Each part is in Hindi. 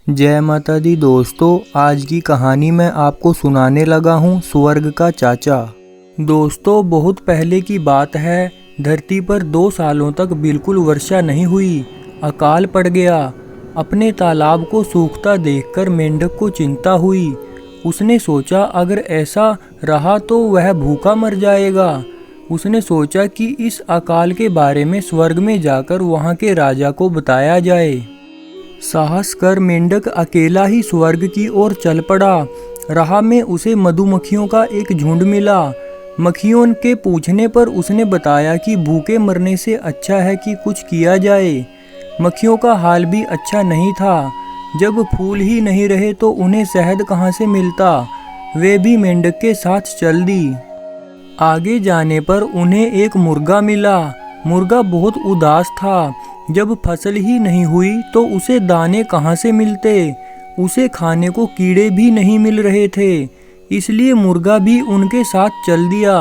जय माता दी दोस्तों, आज की कहानी मैं आपको सुनाने लगा हूँ स्वर्ग का चाचा। दोस्तों, बहुत पहले की बात है। धरती पर 2 सालों तक बिल्कुल वर्षा नहीं हुई। अकाल पड़ गया। अपने तालाब को सूखता देखकर मेंढक को चिंता हुई। उसने सोचा अगर ऐसा रहा तो वह भूखा मर जाएगा। उसने सोचा कि इस अकाल के बारे में स्वर्ग में जाकर वहाँ के राजा को बताया जाए। साहस कर मेंढक अकेला ही स्वर्ग की ओर चल पड़ा। राह में उसे मधुमक्खियों का एक झुंड मिला। मक्खियों के पूछने पर उसने बताया कि भूखे मरने से अच्छा है कि कुछ किया जाए। मक्खियों का हाल भी अच्छा नहीं था। जब फूल ही नहीं रहे तो उन्हें शहद कहाँ से मिलता। वे भी मेंढक के साथ चल दी। आगे जाने पर उन्हें एक मुर्गा मिला। मुर्गा बहुत उदास था। जब फसल ही नहीं हुई तो उसे दाने कहाँ से मिलते। उसे खाने को कीड़े भी नहीं मिल रहे थे। इसलिए मुर्गा भी उनके साथ चल दिया।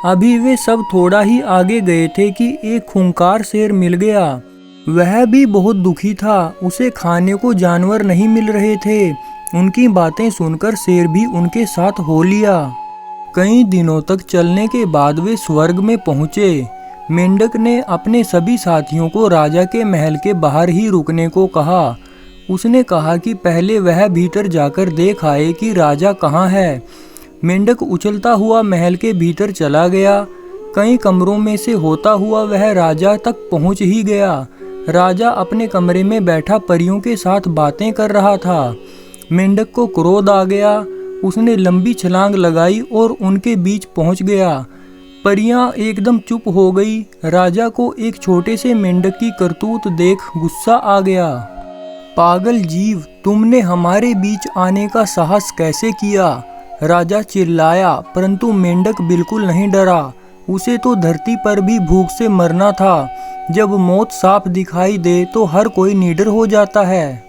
अभी वे सब थोड़ा ही आगे गए थे कि एक खूंखार शेर मिल गया। वह भी बहुत दुखी था। उसे खाने को जानवर नहीं मिल रहे थे। उनकी बातें सुनकर शेर भी उनके साथ हो लिया। कई दिनों तक चलने के बाद वे स्वर्ग में पहुँचे। मेंढक ने अपने सभी साथियों को राजा के महल के बाहर ही रुकने को कहा। उसने कहा कि पहले वह भीतर जाकर देख आए कि राजा कहाँ है। मेंढक उछलता हुआ महल के भीतर चला गया। कई कमरों में से होता हुआ वह राजा तक पहुँच ही गया। राजा अपने कमरे में बैठा परियों के साथ बातें कर रहा था। मेंढक को क्रोध आ गया। उसने लंबी छलांग लगाई और उनके बीच पहुँच गया। परियां एकदम चुप हो गई। राजा को एक छोटे से मेंढक की करतूत देख गुस्सा आ गया। पागल जीव, तुमने हमारे बीच आने का साहस कैसे किया? राजा चिल्लाया, परंतु मेंढक बिल्कुल नहीं डरा। उसे तो धरती पर भी भूख से मरना था। जब मौत साफ दिखाई दे तो हर कोई निडर हो जाता है।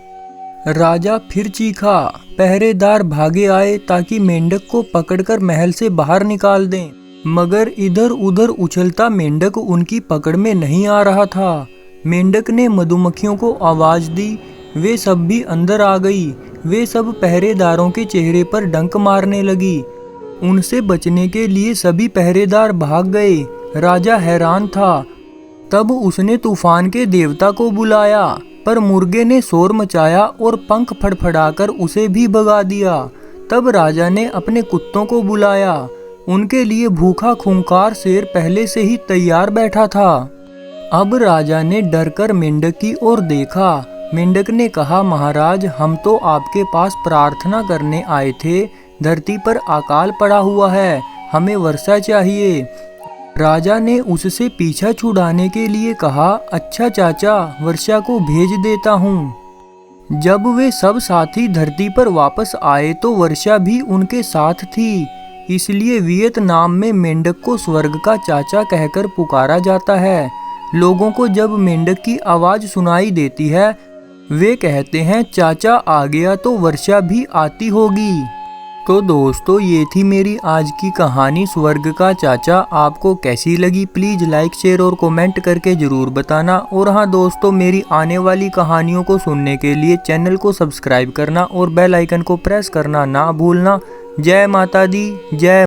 राजा फिर चीखा। पहरेदार भागे आए ताकि मेंढक को पकड़कर महल से बाहर निकाल दें, मगर इधर उधर उछलता मेंढक उनकी पकड़ में नहीं आ रहा था। मेंढक ने मधुमक्खियों को आवाज दी। वे सब भी अंदर आ गई। वे सब पहरेदारों के चेहरे पर डंक मारने लगी। उनसे बचने के लिए सभी पहरेदार भाग गए। राजा हैरान था। तब उसने तूफान के देवता को बुलाया, पर मुर्गे ने शोर मचाया और पंख फड़फड़ाकर उसे भी भगा दिया। तब राजा ने अपने कुत्तों को बुलाया। उनके लिए भूखा खूंखार शेर पहले से ही तैयार बैठा था। अब राजा ने डरकर मेंढक की ओर देखा। मेंढक ने कहा, महाराज, हम तो आपके पास प्रार्थना करने आए थे। धरती पर अकाल पड़ा हुआ है, हमें वर्षा चाहिए। राजा ने उससे पीछा छुड़ाने के लिए कहा, अच्छा चाचा, वर्षा को भेज देता हूँ। जब वे सब साथी धरती पर वापस आए तो वर्षा भी उनके साथ थी। इसलिए वियतनाम में मेंढक को स्वर्ग का चाचा कहकर पुकारा जाता है। लोगों को जब मेंढक की आवाज़ सुनाई देती है, वे कहते हैं चाचा आ गया तो वर्षा भी आती होगी। तो दोस्तों, ये थी मेरी आज की कहानी स्वर्ग का चाचा। आपको कैसी लगी प्लीज़ लाइक, शेयर और कमेंट करके ज़रूर बताना। और हाँ दोस्तों, मेरी आने वाली कहानियों को सुनने के लिए चैनल को सब्सक्राइब करना और बेल आइकन को प्रेस करना ना भूलना। जय माता दी, जय।